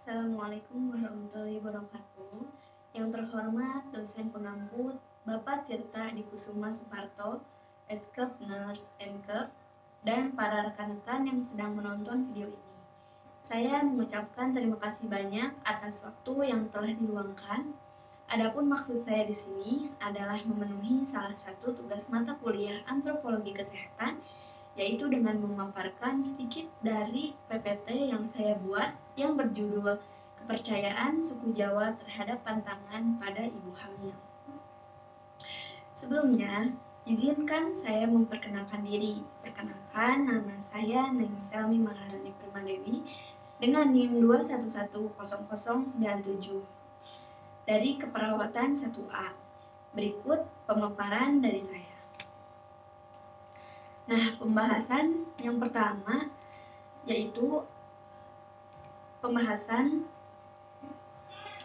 Assalamualaikum warahmatullahi wabarakatuh. Yang terhormat dosen pengampu Bapak Tirta Dikusuma Suparto, Eskep Nurse Mkep, dan para rekan-rekan yang sedang menonton video ini. Saya mengucapkan terima kasih banyak atas waktu yang telah diluangkan. Adapun maksud saya di sini adalah memenuhi salah satu tugas mata kuliah Antropologi Kesehatan, yaitu dengan memaparkan sedikit dari PPT yang saya buat yang berjudul Kepercayaan Suku Jawa Terhadap Pantangan pada Ibu Hamil. Sebelumnya, izinkan saya memperkenalkan diri. Perkenalkan, nama saya Neng Selmi Maharani Permadewi dengan NIM 2110097 dari Keperawatan 1A. Berikut pemaparan dari saya. Nah, pembahasan yang pertama yaitu pembahasan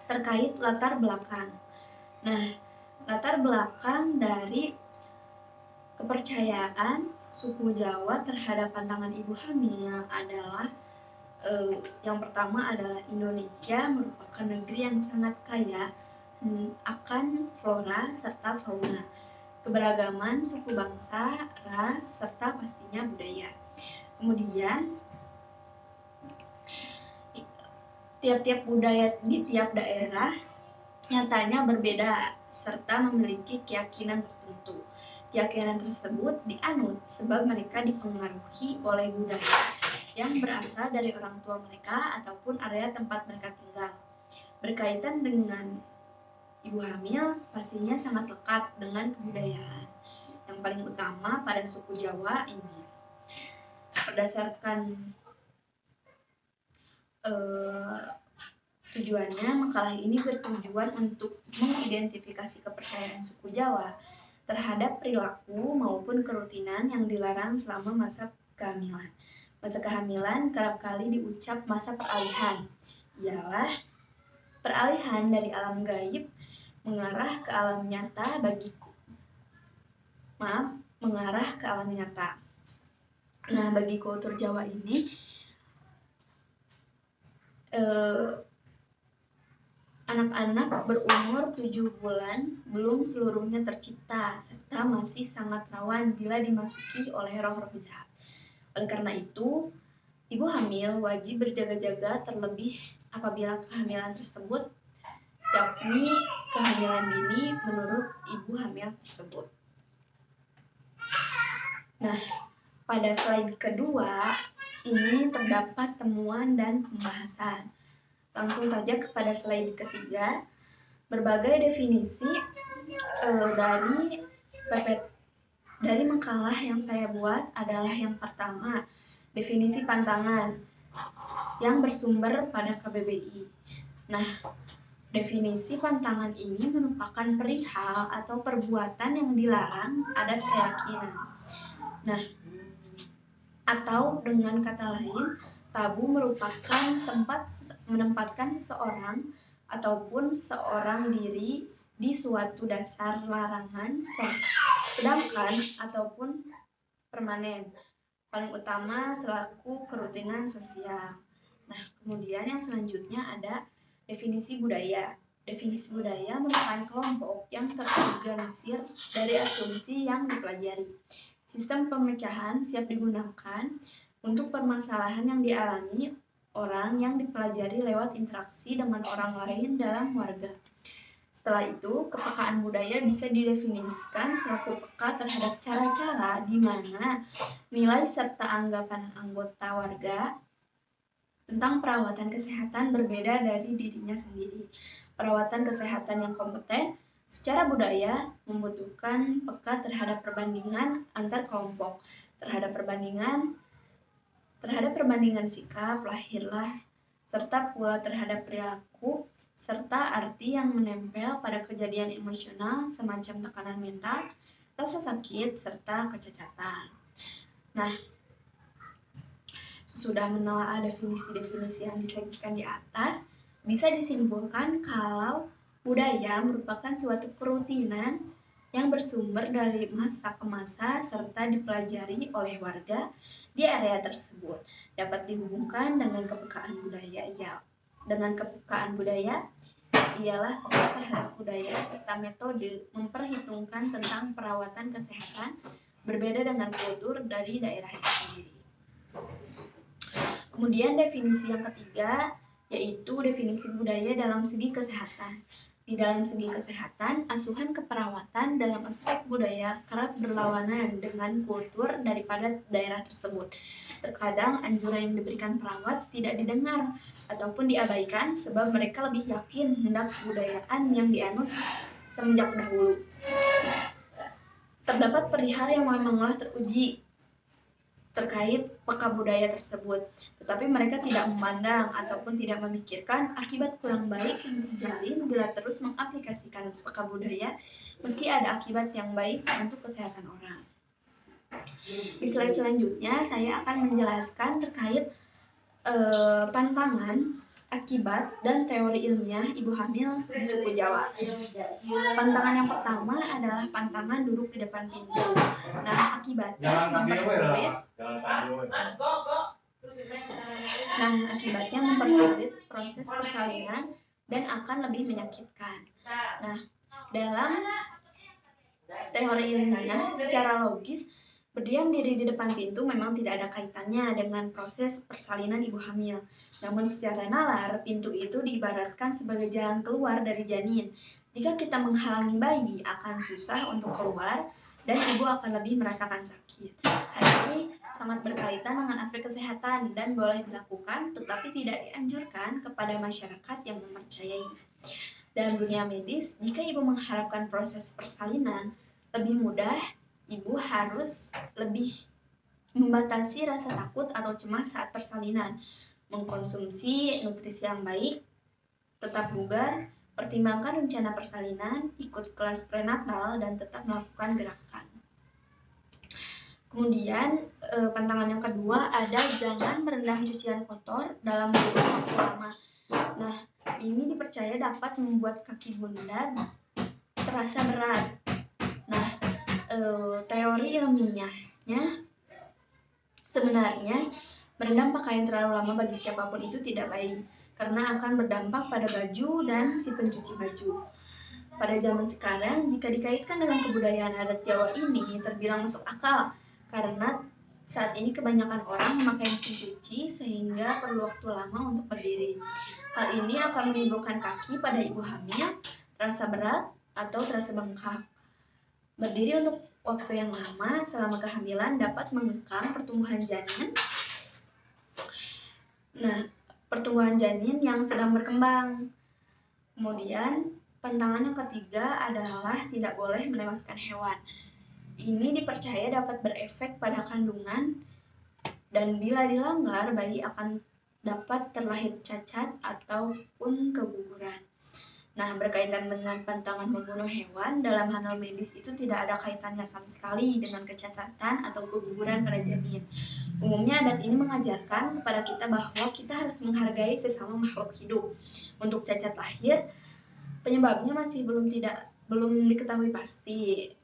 terkait latar belakang. Nah, latar belakang dari kepercayaan suku Jawa terhadap pantangan ibu hamil adalah yang pertama adalah Indonesia merupakan negeri yang sangat kaya akan flora serta fauna, keberagaman suku bangsa, ras, serta pastinya budaya. Kemudian, tiap-tiap budaya di tiap daerah nyatanya berbeda serta memiliki keyakinan tertentu. Keyakinan tersebut dianut sebab mereka dipengaruhi oleh budaya yang berasal dari orang tua mereka ataupun area tempat mereka tinggal. Berkaitan dengan ibu hamil pastinya sangat lekat dengan kebudayaan. Yang paling utama pada suku Jawa ini. Berdasarkan tujuannya, makalah ini bertujuan untuk mengidentifikasi kepercayaan suku Jawa terhadap perilaku maupun kerutinan yang dilarang selama masa kehamilan. Masa kehamilan kerap kali diucap masa peralihan, ialah peralihan dari alam gaib mengarah ke alam nyata mengarah ke alam nyata. Nah, bagi kultur Jawa ini, anak-anak berumur 7 bulan belum seluruhnya tercipta, serta masih sangat rawan bila dimasuki oleh roh-roh jahat. Oleh karena itu, ibu hamil wajib berjaga-jaga terlebih apabila kehamilan tersebut, yakni kehamilan dini menurut ibu hamil tersebut. Nah, pada slide kedua, ini terdapat temuan dan pembahasan. Langsung saja kepada slide ketiga, berbagai definisi dari makalah yang saya buat adalah yang pertama, definisi pantangan yang bersumber pada KBBI. Nah, definisi pantangan ini merupakan perihal atau perbuatan yang dilarang adat keyakinan. Nah, atau dengan kata lain, tabu merupakan tempat menempatkan seseorang ataupun seorang diri di suatu dasar larangan sedangkan ataupun permanen, paling utama selaku kerutinan sosial. Nah, kemudian yang selanjutnya ada definisi budaya. Definisi budaya merupakan kelompok yang terorganisir dari asumsi yang dipelajari. Sistem pemecahan siap digunakan untuk permasalahan yang dialami orang yang dipelajari lewat interaksi dengan orang lain dalam warga. Setelah itu, kepekaan budaya bisa didefinisikan selaku peka terhadap cara-cara di mana nilai serta anggapan anggota warga tentang perawatan kesehatan berbeda dari dirinya sendiri. Perawatan kesehatan yang kompeten secara budaya membutuhkan peka terhadap perbandingan antar kelompok, terhadap perbandingan sikap, lahirlah, serta pula terhadap perilaku, serta arti yang menempel pada kejadian emosional semacam tekanan mental, rasa sakit, serta kecacatan. Nah, sesudah menelaah definisi-definisi yang disajikan di atas, bisa disimpulkan kalau budaya merupakan suatu kerutinan yang bersumber dari masa ke masa serta dipelajari oleh warga di area tersebut. Dapat dihubungkan dengan kepekaan budaya dengan kepekaan budaya ialah peka terhadap budaya serta metode memperhitungkan tentang perawatan kesehatan berbeda dengan kultur dari daerah itu sendiri. Kemudian definisi yang ketiga yaitu definisi budaya dalam segi kesehatan. Di dalam segi kesehatan, asuhan keperawatan dalam aspek budaya kerap berlawanan dengan kultur daripada daerah tersebut. Terkadang anjuran yang diberikan perawat tidak didengar ataupun diabaikan sebab mereka lebih yakin hendak kebudayaan yang dianut semenjak dahulu. Terdapat perihal yang memanglah teruji terkait peka budaya tersebut, tetapi mereka tidak memandang ataupun tidak memikirkan akibat kurang baik yang terjalin bila terus mengaplikasikan peka budaya meski ada akibat yang baik untuk kesehatan orang. Di slide selanjutnya saya akan menjelaskan terkait pantangan, akibat, dan teori ilmiah ibu hamil di suku Jawa. Pantangan yang pertama adalah pantangan duduk di depan pintu. Nah, akibatnya mempersulit proses persalinan dan akan lebih menyakitkan. Nah, dalam teori ilmiah secara logis berdiam diri di depan pintu memang tidak ada kaitannya dengan proses persalinan ibu hamil. Namun secara nalar, pintu itu diibaratkan sebagai jalan keluar dari janin. Jika kita menghalangi bayi, akan susah untuk keluar dan ibu akan lebih merasakan sakit. Hal ini sangat berkaitan dengan aspek kesehatan dan boleh dilakukan, tetapi tidak dianjurkan kepada masyarakat yang mempercayai. Dalam dunia medis, jika ibu mengharapkan proses persalinan lebih mudah, ibu harus lebih membatasi rasa takut atau cemas saat persalinan, mengkonsumsi nutrisi yang baik, tetap bugar, pertimbangkan rencana persalinan, ikut kelas prenatal, dan tetap melakukan gerakan. Kemudian pantangan yang kedua ada jangan merendam cucian kotor dalam kurun waktu lama. Nah, ini dipercaya dapat membuat kaki bunda terasa berat. Nah, teori ilmiahnya sebenarnya merendam pakaian terlalu lama bagi siapapun itu tidak baik karena akan berdampak pada baju dan si pencuci baju. Pada zaman sekarang, jika dikaitkan dengan kebudayaan adat Jawa ini terbilang masuk akal karena saat ini kebanyakan orang memakai mesin cuci sehingga perlu waktu lama untuk berdiri. Hal ini akan menimbulkan kaki pada ibu hamil terasa berat atau terasa bengkak. Berdiri untuk waktu yang lama selama kehamilan dapat mengekang pertumbuhan janin. Nah, pertumbuhan janin yang sedang berkembang. Kemudian, pantangan yang ketiga adalah tidak boleh menewaskan hewan. Ini dipercaya dapat berefek pada kandungan dan bila dilanggar, bayi akan dapat terlahir cacat ataupun keguguran. Nah, berkaitan dengan pantangan membunuh hewan, dalam hal medis itu tidak ada kaitannya sama sekali dengan kecacatan atau keguguran pada janin. Umumnya adat ini mengajarkan kepada kita bahwa kita harus menghargai sesama makhluk hidup. Untuk cacat lahir, penyebabnya masih belum diketahui pasti.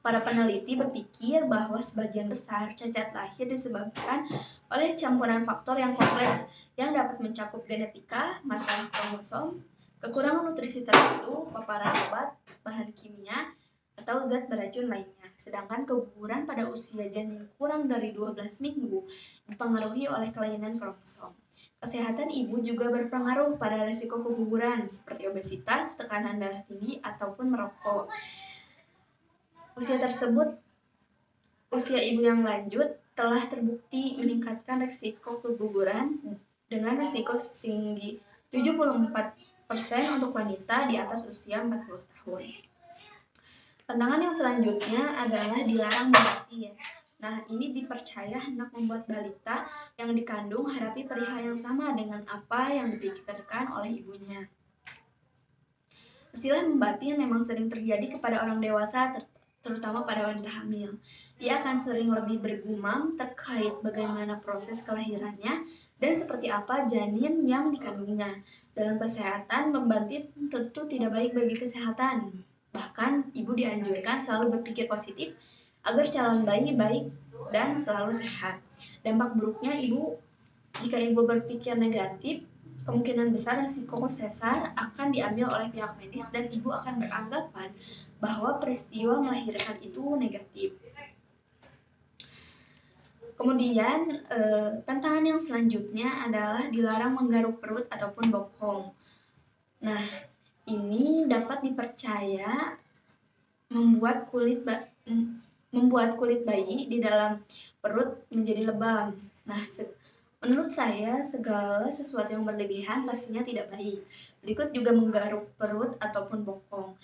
Para peneliti berpikir bahwa sebagian besar cacat lahir disebabkan oleh campuran faktor yang kompleks yang dapat mencakup genetika, masalah kromosom, kekurangan nutrisi tertentu, paparan obat, bahan kimia, atau zat beracun lainnya. Sedangkan keguguran pada usia janin kurang dari 12 minggu dipengaruhi oleh kelainan kromosom. Kesehatan ibu juga berpengaruh pada risiko keguguran seperti obesitas, tekanan darah tinggi, ataupun merokok. Usia ibu yang lanjut telah terbukti meningkatkan risiko keguguran dengan risiko tinggi 74% untuk wanita di atas usia 40 tahun. Pantangan yang selanjutnya adalah dilarang berlatih. Nah, ini dipercaya hendak membuat balita yang dikandung hadapi perihal yang sama dengan apa yang dipikirkan oleh ibunya. Istilah membatin memang sering terjadi kepada orang dewasa, terutama pada wanita hamil. Ia akan sering lebih bergumam terkait bagaimana proses kelahirannya dan seperti apa janin yang dikandungnya. Dalam kesehatan, membatin tentu tidak baik bagi kesehatan. Bahkan, ibu dianjurkan selalu berpikir positif agar calon bayi baik dan selalu sehat. Dampak buruknya ibu Jika ibu berpikir negatif, kemungkinan besar risiko sesar akan diambil oleh pihak medis dan ibu akan beranggapan bahwa peristiwa melahirkan itu negatif. Kemudian pantangan yang selanjutnya adalah dilarang menggaruk perut ataupun bokong. Nah, ini dapat dipercaya membuat kulit bayi di dalam perut menjadi lebam. Nah, menurut saya, segala sesuatu yang berlebihan pastinya tidak baik. Berikut juga menggaruk perut ataupun bokong.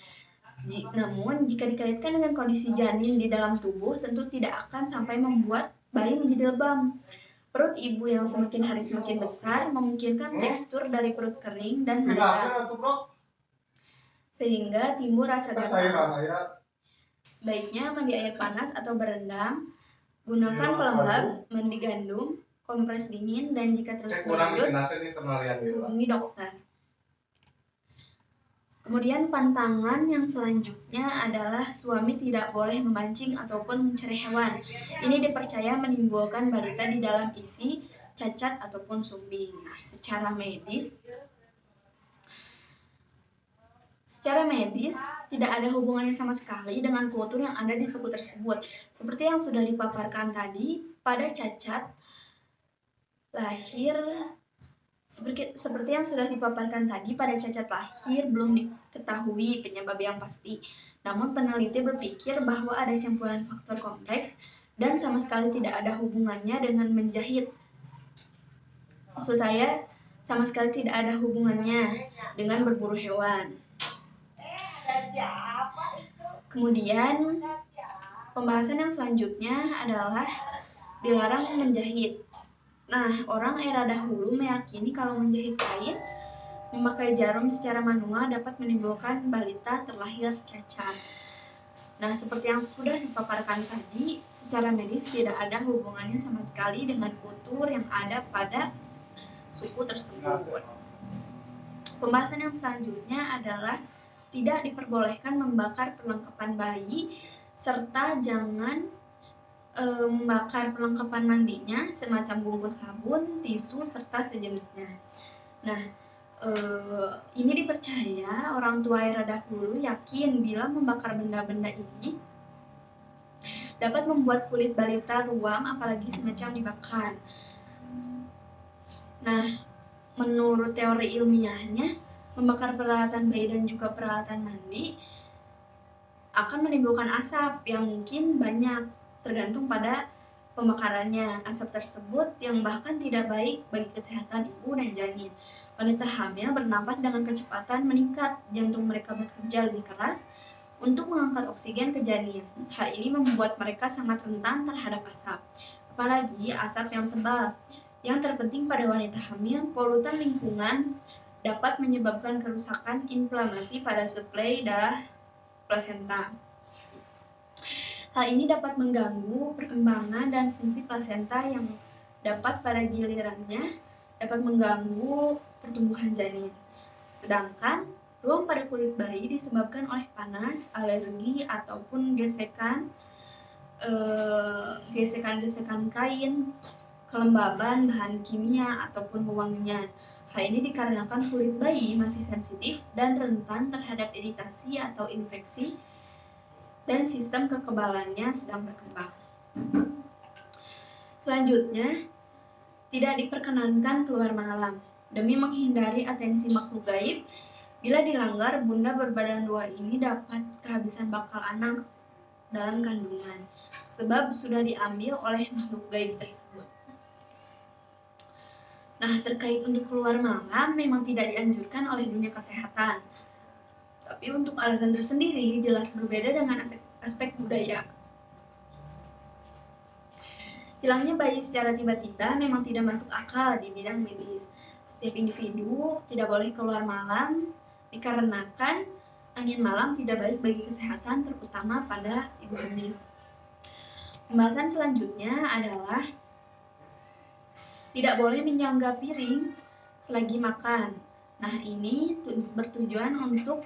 Namun, jika dikaitkan dengan kondisi janin di dalam tubuh, tentu tidak akan sampai membuat bayi menjadi lebam. Perut ibu yang semakin hari semakin besar memungkinkan tekstur dari perut kering dan mengembang, sehingga timbul rasa gatal. Baiknya mandi air panas atau berendam, gunakan pelembab, mandi gandum, kompres dingin, dan jika terus berlanjut, hubungi dokter. Kemudian pantangan yang selanjutnya adalah suami tidak boleh memancing ataupun mencari hewan. Ini dipercaya menimbulkan balita di dalam isi, cacat ataupun sumbing. Nah, secara medis tidak ada hubungannya sama sekali dengan kultur yang ada di suku tersebut. Seperti yang sudah dipaparkan tadi, pada cacat lahir belum diketahui penyebab yang pasti. Namun peneliti berpikir bahwa ada campuran faktor kompleks dan sama sekali tidak ada hubungannya dengan menjahit. Maksud saya, sama sekali tidak ada hubungannya dengan berburu hewan. Kemudian pembahasan yang selanjutnya adalah dilarang menjahit. Nah, orang era dahulu meyakini kalau menjahit kain, memakai jarum secara manual dapat menimbulkan balita terlahir cacat. Nah, seperti yang sudah dipaparkan tadi, secara medis tidak ada hubungannya sama sekali dengan kultur yang ada pada suku tersebut. Pembahasan yang selanjutnya adalah tidak diperbolehkan membakar perlengkapan bayi, serta jangan membakar perlengkapan mandinya semacam bungkus sabun, tisu, serta sejenisnya. Nah, ini dipercaya orang tua era dahulu yakin bila membakar benda-benda ini dapat membuat kulit balita ruam, apalagi semacam dibakar. Nah, menurut teori ilmiahnya, membakar peralatan bayi dan juga peralatan mandi akan menimbulkan asap yang mungkin banyak, tergantung pada pembakarannya. Asap tersebut yang bahkan tidak baik bagi kesehatan ibu dan janin. Wanita hamil bernapas dengan kecepatan meningkat, jantung mereka bekerja lebih keras untuk mengangkat oksigen ke janin. Hal ini membuat mereka sangat rentan terhadap asap, apalagi asap yang tebal. Yang terpenting pada wanita hamil, polutan lingkungan dapat menyebabkan kerusakan inflamasi pada suplai darah plasenta. Hal ini dapat mengganggu perkembangan dan fungsi plasenta yang dapat pada gilirannya dapat mengganggu pertumbuhan janin. Sedangkan ruam pada kulit bayi disebabkan oleh panas, alergi, ataupun gesekan kain, kelembaban, bahan kimia, ataupun wewangian. Hal ini dikarenakan kulit bayi masih sensitif dan rentan terhadap iritasi atau infeksi dan sistem kekebalannya sedang berkembang. Selanjutnya, tidak diperkenankan keluar malam. Demi menghindari atensi makhluk gaib, bila dilanggar, bunda berbadan dua ini dapat kehabisan bakal anak dalam kandungan, sebab sudah diambil oleh makhluk gaib tersebut. Nah, terkait untuk keluar malam memang tidak dianjurkan oleh dunia kesehatan. Tapi untuk alasan tersendiri jelas berbeda dengan aspek budaya. Hilangnya bayi secara tiba-tiba memang tidak masuk akal di bidang medis. Setiap individu tidak boleh keluar malam dikarenakan angin malam tidak baik bagi kesehatan, terutama pada ibu hamil. Pembahasan selanjutnya adalah tidak boleh menyangga piring selagi makan. Nah, ini bertujuan untuk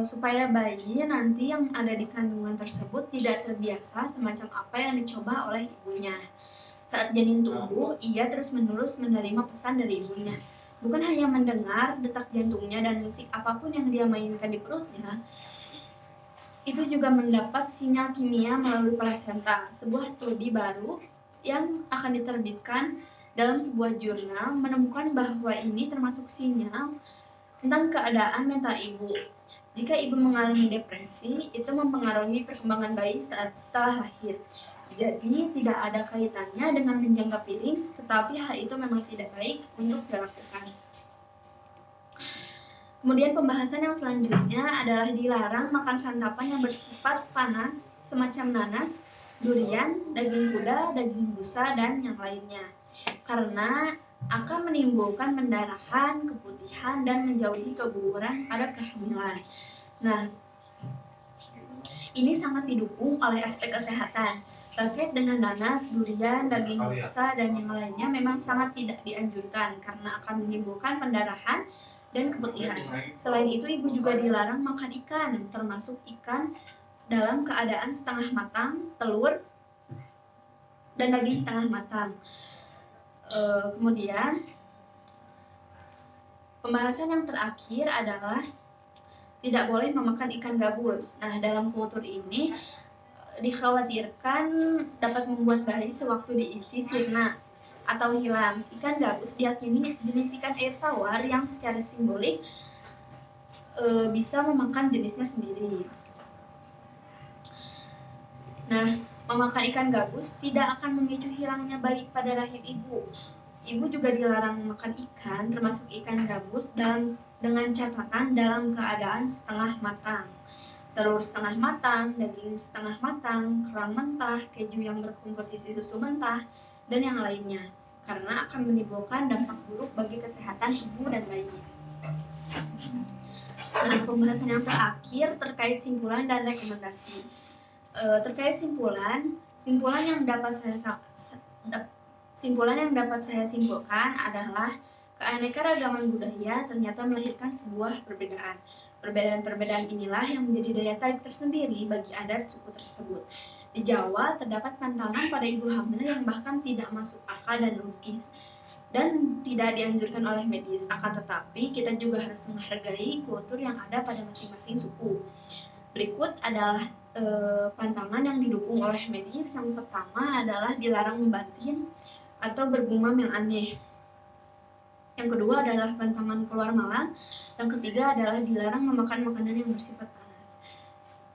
supaya bayi nanti yang ada di kandungan tersebut tidak terbiasa semacam apa yang dicoba oleh ibunya. Saat janin tumbuh, ia terus-menerus menerima pesan dari ibunya. Bukan hanya mendengar detak jantungnya dan musik apapun yang dia mainkan di perutnya, itu juga mendapat sinyal kimia melalui plasenta. Sebuah studi baru yang akan diterbitkan dalam sebuah jurnal menemukan bahwa ini termasuk sinyal tentang keadaan mental ibu. Jika ibu mengalami depresi, itu mempengaruhi perkembangan bayi setelah lahir. Jadi tidak ada kaitannya dengan menjangka piring, tetapi hal itu memang tidak baik untuk dilakukan. Kemudian pembahasan yang selanjutnya adalah dilarang makan santapan yang bersifat panas, semacam nanas, durian, daging kuda, daging busa, dan yang lainnya. Karena akan menimbulkan pendarahan, keputihan, dan menjauhi keguguran pada kehamilan. Nah, ini sangat didukung oleh aspek kesehatan. Terkait dengan nanas, durian, daging busa, dan yang lainnya memang sangat tidak dianjurkan karena akan menimbulkan pendarahan dan keputihan. Selain itu, ibu juga dilarang makan ikan, termasuk ikan dalam keadaan setengah matang, telur, dan daging setengah matang. Kemudian, pembahasan yang terakhir adalah tidak boleh memakan ikan gabus. Nah, dalam kultur ini dikhawatirkan dapat membuat bayi sewaktu diisi sirna atau hilang. Ikan gabus diyakini jenis ikan air tawar yang secara simbolik bisa memakan jenisnya sendiri. Nah, memakan ikan gabus tidak akan memicu hilangnya bayi pada rahim ibu. Ibu juga dilarang makan ikan, termasuk ikan gabus, dengan catatan dalam keadaan setengah matang. Telur setengah matang, daging setengah matang, kerang mentah, keju yang berkomposisi susu mentah, dan yang lainnya, karena akan menimbulkan dampak buruk bagi kesehatan ibu dan bayi. Nah, pembahasan yang terakhir terkait simpulan dan rekomendasi. Terkait simpulan yang dapat saya simpulkan adalah keanekaragaman budaya ternyata melahirkan sebuah perbedaan. Perbedaan-perbedaan inilah yang menjadi daya tarik tersendiri bagi adat suku tersebut. Di Jawa terdapat pantangan pada ibu hamil yang bahkan tidak masuk akal dan logis dan tidak dianjurkan oleh medis. Akan tetapi kita juga harus menghargai kultur yang ada pada masing-masing suku. Berikut adalah pantangan yang didukung oleh medis. Yang pertama adalah dilarang membatin atau bergumam yang aneh. Yang kedua adalah pantangan keluar malam. Yang ketiga adalah dilarang memakan makanan yang bersifat panas.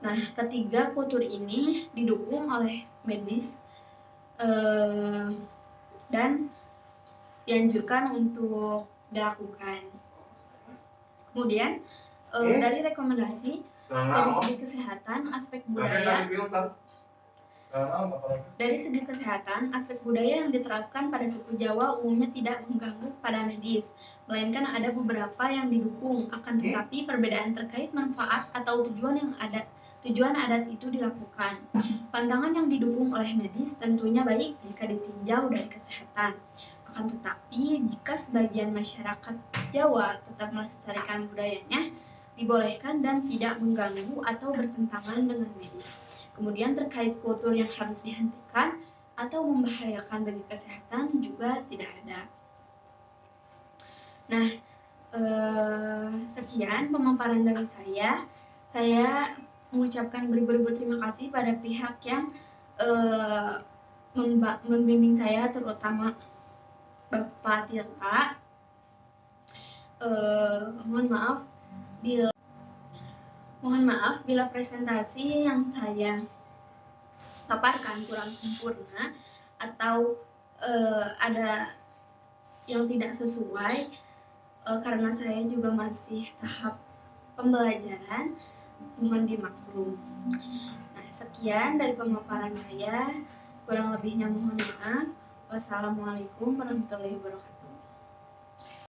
Nah, ketiga kultur ini didukung oleh medis dan dianjurkan untuk dilakukan. Kemudian dari rekomendasi dari segi kesehatan, aspek budaya. Dari segi kesehatan, aspek budaya yang diterapkan pada suku Jawa umumnya tidak mengganggu pada medis, melainkan ada beberapa yang didukung. Akan tetapi perbedaan terkait manfaat atau tujuan adat itu dilakukan. Pantangan yang didukung oleh medis tentunya baik jika ditinjau dari kesehatan. Akan tetapi jika sebagian masyarakat Jawa tetap melestarikan budayanya, dibolehkan dan tidak mengganggu atau bertentangan dengan medis. Kemudian terkait kultur yang harus dihentikan atau membahayakan bagi kesehatan juga tidak ada. Nah, sekian pemaparan dari saya. Saya mengucapkan beribu-ribu terima kasih pada pihak yang membimbing saya, terutama Bapak Tirta. Mohon maaf bila presentasi yang saya paparkan kurang sempurna atau ada yang tidak sesuai, karena saya juga masih tahap pembelajaran, mohon dimaklum. Nah, sekian dari pemaparan saya, kurang lebihnya mohon maaf. Wassalamualaikum warahmatullahi wabarakatuh.